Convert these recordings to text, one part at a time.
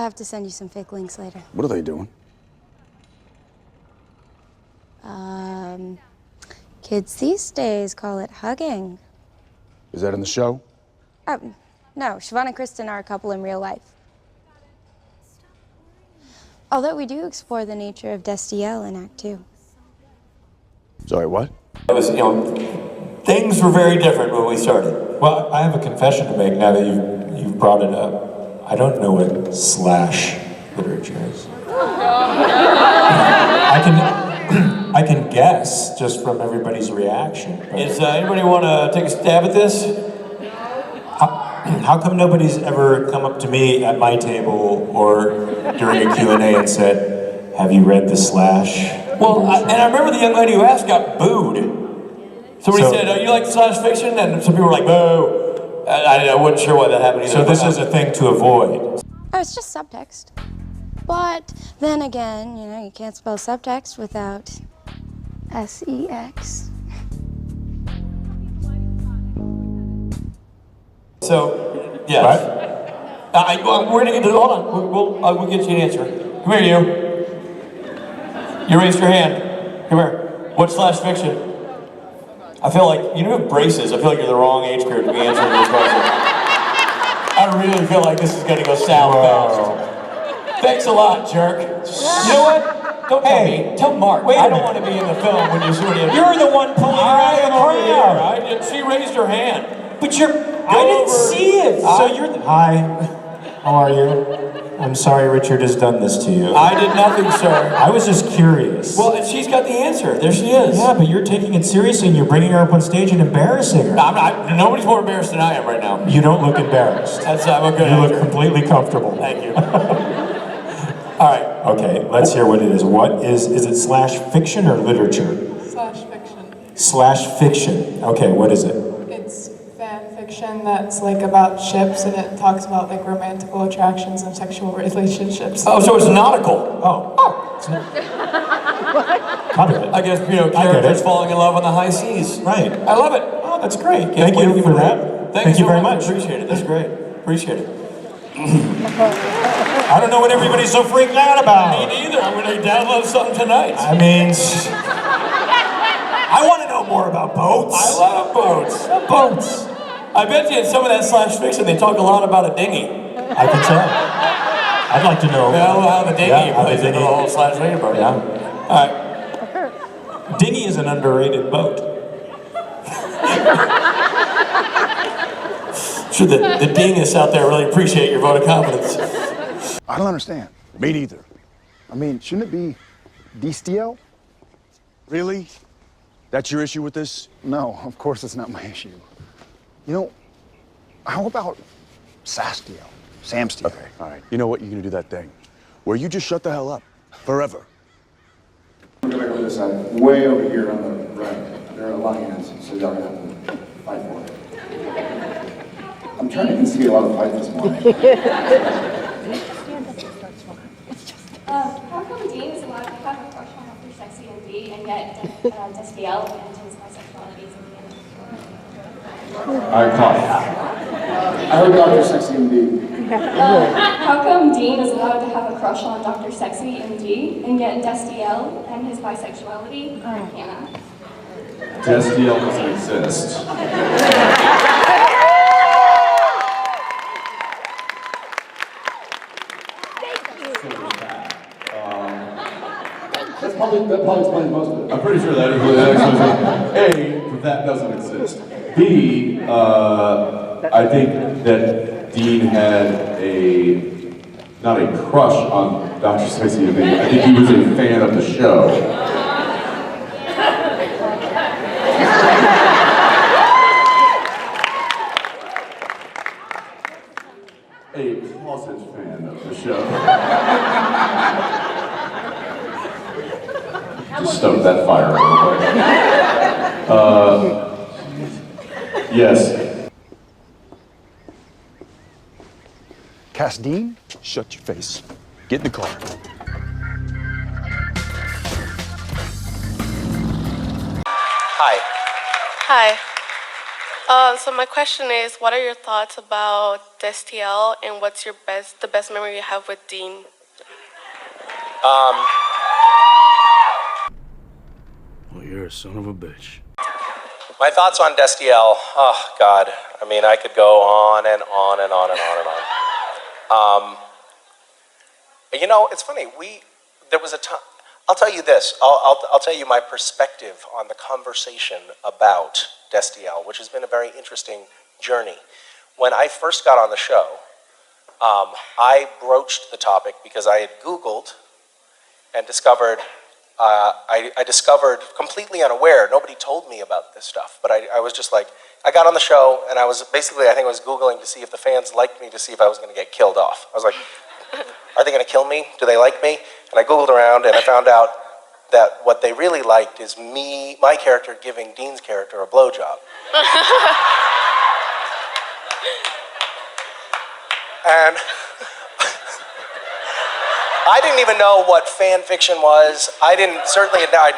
have to send you some fake links later. What are they doing? Kids these days call it hugging. Is that in the show? No, Siobhan and Kristen are a couple in real life. Although we do explore the nature of Destiel in Act 2. Sorry, what? It was, things were very different when we started. Well, I have a confession to make now that you've brought it up. I don't know what slash literature is. I can guess just from everybody's reaction. Does anybody want to take a stab at this? How come nobody's ever come up to me at my table or during a Q&A and said, have you read the slash? Well, I remember the young lady who asked got booed. Somebody said, oh, you like slash fiction? And some people were like, boo. I wasn't sure why that happened either. So this is a thing to avoid. Oh, it's just subtext. But then again, you can't spell subtext without S-E-X. So, yes. We're gonna get to, hold on, we'll get you an answer. Come here, you. You raised your hand. Come here. What's slash fiction? I feel like, you have braces. I feel like you're the wrong age group to be answering this question. I really feel like this is gonna go south fast. Thanks a lot, jerk. You know what? Don't tell me. Tell Mark. I don't want to be in the film when you're sort of... You're the one pulling her out of the crowd. She raised her hand. But I didn't see it. So you're Hi. How are you? I'm sorry Richard has done this to you. I did nothing, sir. I was just curious. Well, she's got the answer. There she is. Yeah, but you're taking it seriously and you're bringing her up on stage and embarrassing her. No, I'm not. Nobody's more embarrassed than I am right now. You don't look embarrassed. I'm a good You actor. look completely comfortable. Thank you. All right. Okay, let's hear what it is. What is it slash fiction or literature? Slash fiction. Slash fiction. Okay, what is it? It's fan fiction that's like about ships, and it talks about like romantical attractions and sexual relationships. Oh, so it's nautical. Oh. Copy it. I guess, characters falling in love on the high seas. Right. I love it. Oh, that's great. Thank you for that. Thank you very so much. Appreciate it. That's great. Appreciate it. I don't know what everybody's so freaked out about. Me neither. I'm going to download something tonight. I mean, I want to know more about boats. I love boats. Boats. I bet you in some of that slash fiction they talk a lot about a dinghy. I think so. I'd like to know. How the dinghy plays into the whole slash fiction part. Yeah. All right. Dinghy is an underrated boat. Sure, the dingists out there really appreciate your vote of confidence. I don't understand. Me neither. I mean, shouldn't it be Destiel? Really? That's your issue with this? No, of course it's not my issue. How about Castiel? Samstiel? Okay, all right. You know what? You're gonna do that thing where you just shut the hell up. Forever. We're gonna go to this side. Way over here on the right. There are lions, so y'all gonna have to fight for it. I'm trying to instigate a lot of fights this morning. How come Dean is allowed to have a crush on Dr. Sexy and D, and yet Destiel and his bisexuality is in the end? I caught it. I heard Dr. Sexy and D. How come Dean is allowed to have a crush on Dr. Sexy and D, and yet Destiel and his bisexuality are in Hannah? Destiel doesn't exist. That probably explains most of it. I'm pretty sure that explains it. A, that doesn't exist. B, I think that Dean had not a crush on Dr. Sexy and D. I think he was a fan of the show. A closet fan of the show. Just stoke that fire a little bit. Yes. Dean, shut your face. Get in the car. Hi. Hi. So my question is, what are your thoughts about Destiel, and what's the best memory you have with Dean? Well, you're a son of a bitch. My thoughts on Destiel, oh God, I mean, I could go on and on and on and on and on. You know, it's funny, there was a time, I'll tell you this, I'll tell you my perspective on the conversation about Destiel, which has been a very interesting journey. When I first got on the show, I broached the topic because I had Googled and discovered, I discovered completely unaware, nobody told me about this stuff, but I was just like, I got on the show and I was basically, I think I was Googling to see if the fans liked me, to see if I was gonna get killed off. I was like, are they gonna kill me? Do they like me? And I Googled around and I found out that what they really liked is me, my character giving Dean's character a blowjob. And I didn't even know what fan fiction was. I'd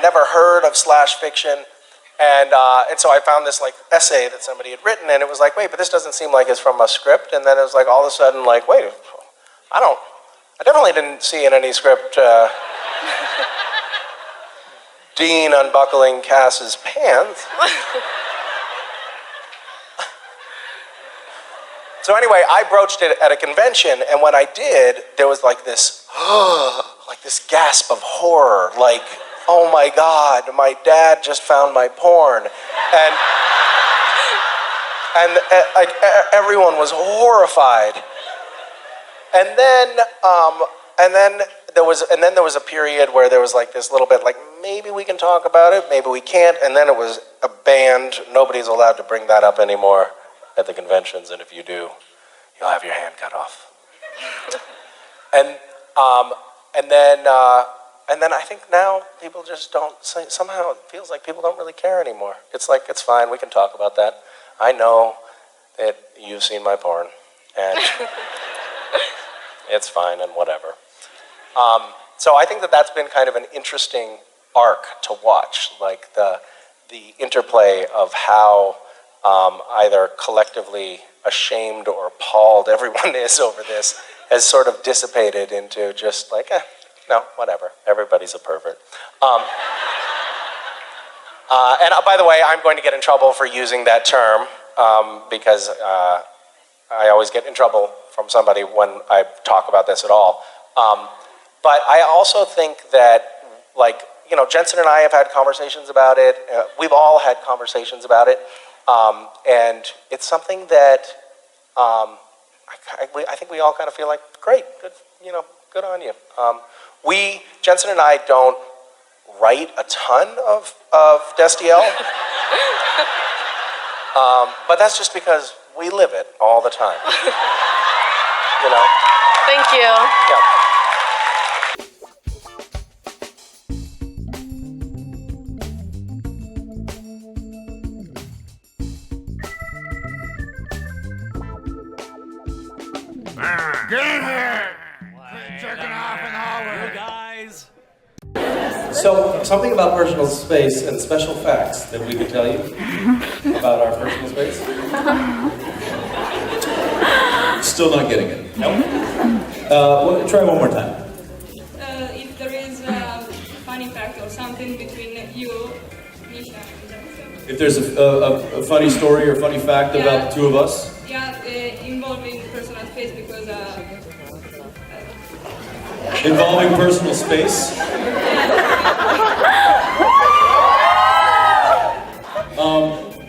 never heard of slash fiction. And so I found this like essay that somebody had written, and it was like, wait, but this doesn't seem like it's from a script. And then it was like all of a sudden like, wait, I definitely didn't see in any script Dean unbuckling Cass's pants. So anyway, I broached it at a convention, and when I did, there was like this, like this gasp of horror, like, oh my God, my dad just found my porn. And like everyone was horrified. And then there was a period where there was like this little bit like, maybe we can talk about it, maybe we can't, and then it was banned. Nobody's allowed to bring that up anymore at the conventions, and if you do, you'll have your hand cut off. And then I think now people just don't, somehow it feels like people don't really care anymore. It's like, it's fine, we can talk about that. I know that you've seen my porn, and it's fine and whatever. So I think that that's been kind of an interesting arc to watch, like the interplay of how either collectively ashamed or appalled everyone is over this has sort of dissipated into just like, no, whatever, everybody's a pervert. And by the way, I'm going to get in trouble for using that term because I always get in trouble from somebody when I talk about this at all. But I also think that, like, you know, Jensen and I have had conversations about it. We've all had conversations about it. And it's something that I think we all kind of feel like, great, good, you know, good on you. Jensen and I don't write a ton of Destiel. But that's just because we live it all the time. You know? Thank you. Yeah. Get in here! Quit jerking off in the hallway. Guys. So, something about personal space and special facts that we could tell you about our personal space? Still not getting it. Nope. Try one more time. If there is a funny fact or something between you, Misha, and Jefferson. If there's a funny story or funny fact about the two of us. Yeah, involving personal space because... Involving personal space?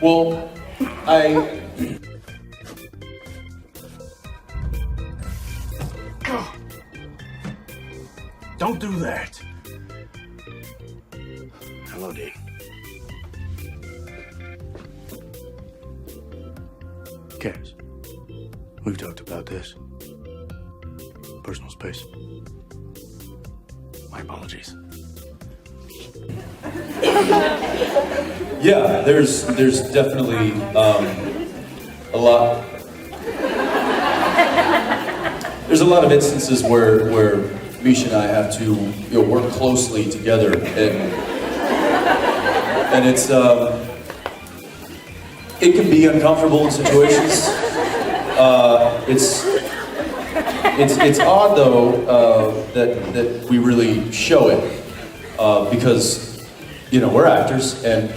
Well, Don't do that. Hello, Dean. Cares. We've talked about this. Personal space. My apologies. yeah, there's definitely a lot. There's a lot of instances where Misha and I have to work closely together, and it's it can be uncomfortable in situations. It's odd though that we really show it because we're actors and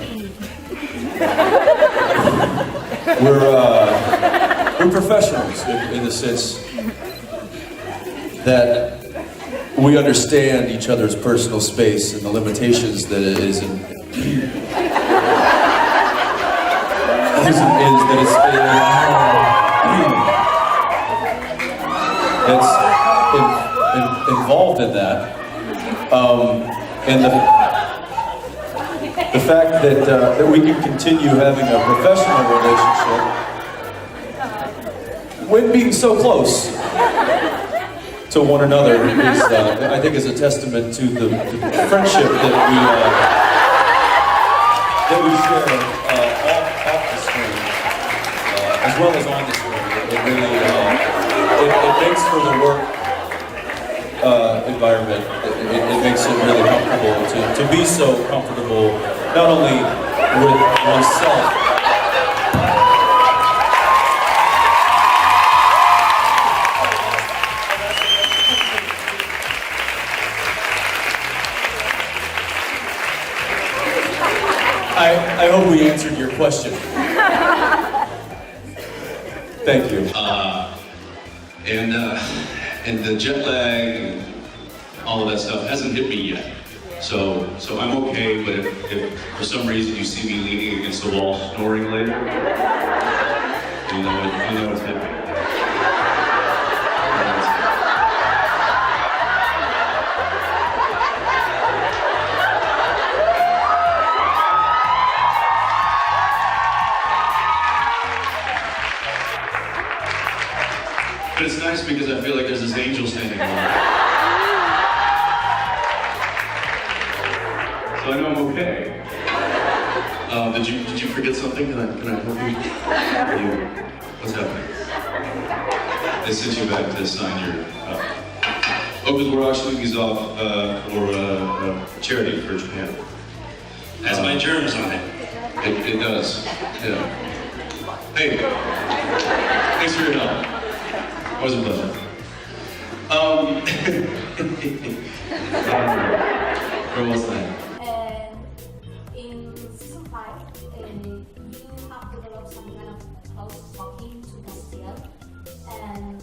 we're professionals in the sense that we understand each other's personal space and the limitations that it is involved in that, and the fact that we can continue having a professional relationship when being so close to one another is, I think, is a testament to the friendship that we share off the screen, as well as on the screen. It really it makes for the work environment. It makes it really comfortable to be so comfortable, not only with oneself. I hope we answered your question. Thank you. And the jet lag and all of that stuff hasn't hit me yet. So I'm okay, but if for some reason you see me leaning against the wall snoring later, you know it's hit me. But it's nice because I feel like there's this angel standing there. So I know I'm okay. Did you forget something? Can I help you? What's happening? They sent you back to sign your. Because we're auctioning these off for charity for Japan. Has my germs on it. It does. Yeah. Hey. Thanks for your help. Always a pleasure. Where was that? In season 5, you have developed some kind of close talking to Castiel, and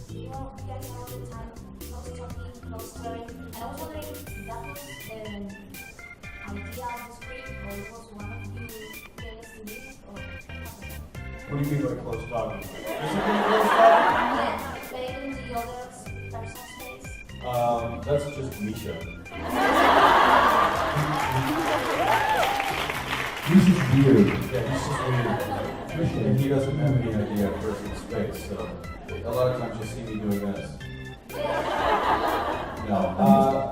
you guys have the time close talking, close staring, and I was wondering if that was an idea of the script, or it was one of you guys to do, or What do you mean by close talking? playing in the other person's face? That's just Misha. He's just weird. Yeah, he's just weird. And he doesn't have any idea of personal space, so a lot of times you'll see me doing this. No,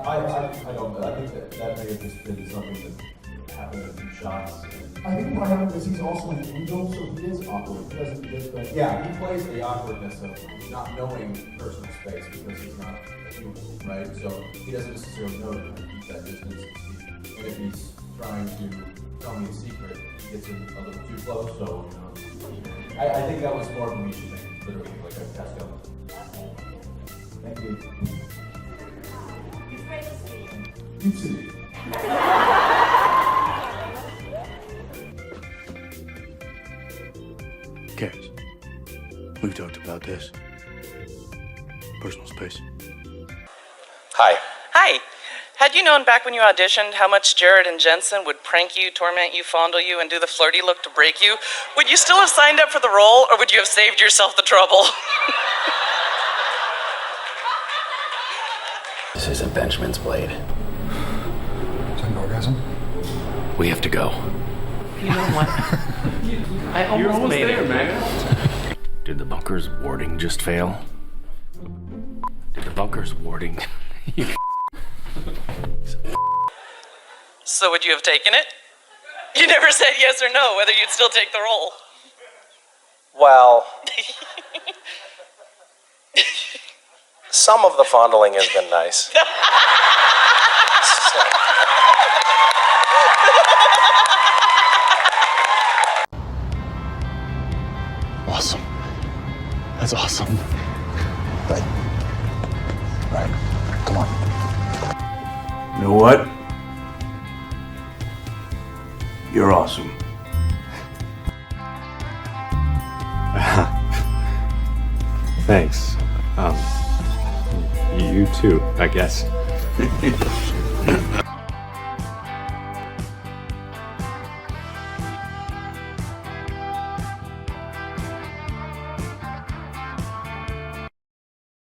I don't. I think that may have just been something that happened in some shots. I think what happened is he's also an angel, so he is awkward. He doesn't get the... Yeah, he plays the awkwardness of not knowing personal space because he's not a human, right? So he doesn't necessarily know to keep that distance. And if he's trying to tell me a secret, he gets in a little too close, so, I think that was more of a Misha thing, literally, like a Castiel. Thank you. You too. Cares. We've talked about this. Personal space. Hi. Hi. Had you known back when you auditioned how much Jared and Jensen would prank you, torment you, fondle you, and do the flirty look to break you, would you still have signed up for the role, or would you have saved yourself the trouble? This isn't Benjamin's blade. Is that an orgasm? We have to go. You know what? I almost made it, man. Did the bunker's warding just fail? Did the bunker's warding... So would you have taken it? You never said yes or no, whether you'd still take the role. Well, some of the fondling has been nice. That's awesome. Right. Right. Come on. You know what? You're awesome. Thanks. You too, I guess.